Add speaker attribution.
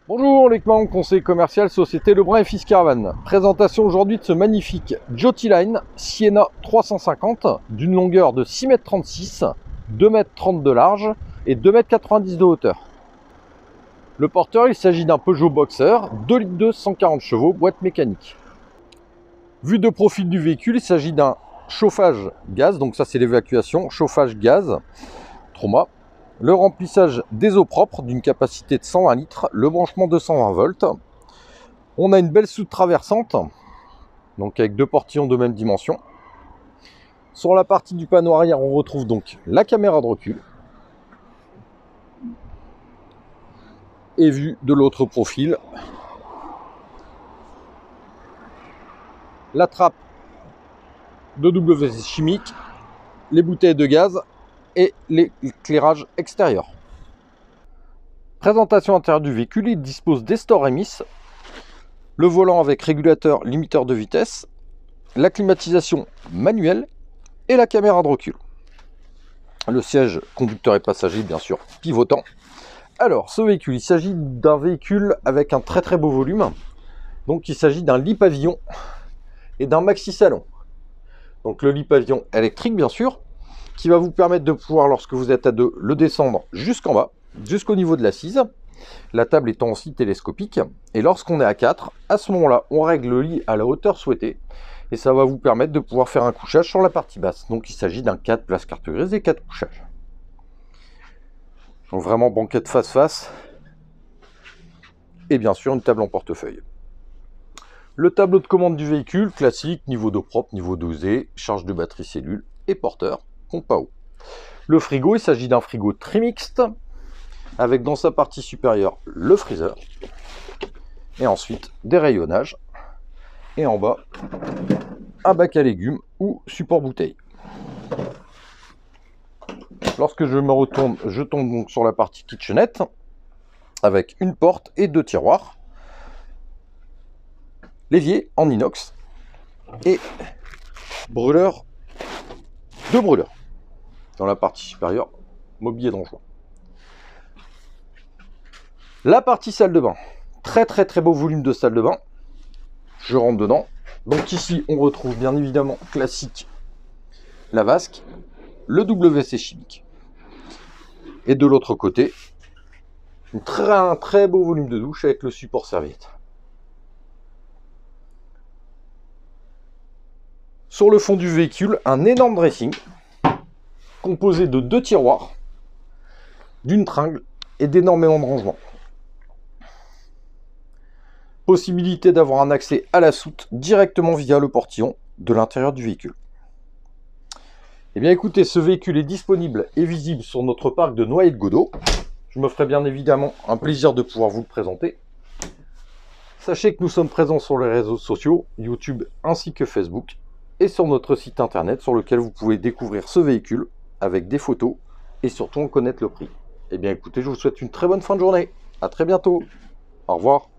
Speaker 1: Bonjour, Luc Mahon, conseiller commercial Société Lebrun et Fils Caravane. Présentation aujourd'hui de ce magnifique Joty Line Sienna 350 d'une longueur de 6,36 m, 2,30 m de large et 2,90 m de hauteur. Le porteur, il s'agit d'un Peugeot Boxer 2,2 litres, 140 chevaux, boîte mécanique. Vue de profil du véhicule, il s'agit d'un chauffage gaz, donc ça c'est l'évacuation, chauffage gaz, Trauma. Le remplissage des eaux propres d'une capacité de 120 litres, le branchement de 120 volts. On a une belle soute traversante, donc avec deux portillons de même dimension. Sur la partie du panneau arrière, on retrouve donc la caméra de recul. Et vue de l'autre profil, la trappe de WC chimique, les bouteilles de gaz et l'éclairage extérieur. Présentation intérieure du véhicule, il dispose des stores Remis, le volant avec régulateur limiteur de vitesse, la climatisation manuelle et la caméra de recul. Le siège conducteur et passager, bien sûr, pivotant. Alors, ce véhicule, il s'agit d'un véhicule avec un très beau volume. Donc, il s'agit d'un lit pavillon et d'un maxi salon. Donc, le lit pavillon électrique, bien sûr, qui va vous permettre de pouvoir, lorsque vous êtes à deux, le descendre jusqu'en bas, jusqu'au niveau de l'assise, la table étant aussi télescopique. Et lorsqu'on est à 4, à ce moment-là, on règle le lit à la hauteur souhaitée, et ça va vous permettre de pouvoir faire un couchage sur la partie basse. Donc il s'agit d'un 4 places carte grise et 4 couchages. Donc vraiment banquette face-face, et bien sûr une table en portefeuille. Le tableau de commande du véhicule, classique, niveau d'eau propre, niveau dosé, charge de batterie cellule et porteur. Pompe à eau. Le frigo, il s'agit d'un frigo trimixte avec dans sa partie supérieure le freezer et ensuite des rayonnages et en bas un bac à légumes ou support bouteille. Lorsque je me retourne, je tombe donc sur la partie kitchenette avec une porte et deux tiroirs, l'évier en inox et brûleur, deux brûleurs. Dans la partie supérieure, mobilier donjon. La partie salle de bain, très beau volume de salle de bain. Je rentre dedans. Donc ici, on retrouve bien évidemment classique la vasque, le WC chimique. Et de l'autre côté, un très beau volume de douche avec le support serviette. Sur le fond du véhicule, un énorme dressing composé de deux tiroirs, d'une tringle et d'énormément de rangements. Possibilité d'avoir un accès à la soute directement via le portillon de l'intérieur du véhicule. Et bien écoutez, ce véhicule est disponible et visible sur notre parc de Noailles-de-Godeau. Je me ferai bien évidemment un plaisir de pouvoir vous le présenter. Sachez que nous sommes présents sur les réseaux sociaux, YouTube ainsi que Facebook, et sur notre site internet sur lequel vous pouvez découvrir ce véhicule avec des photos et surtout en connaître le prix. Et bien écoutez, je vous souhaite une très bonne fin de journée. À très bientôt. Au revoir.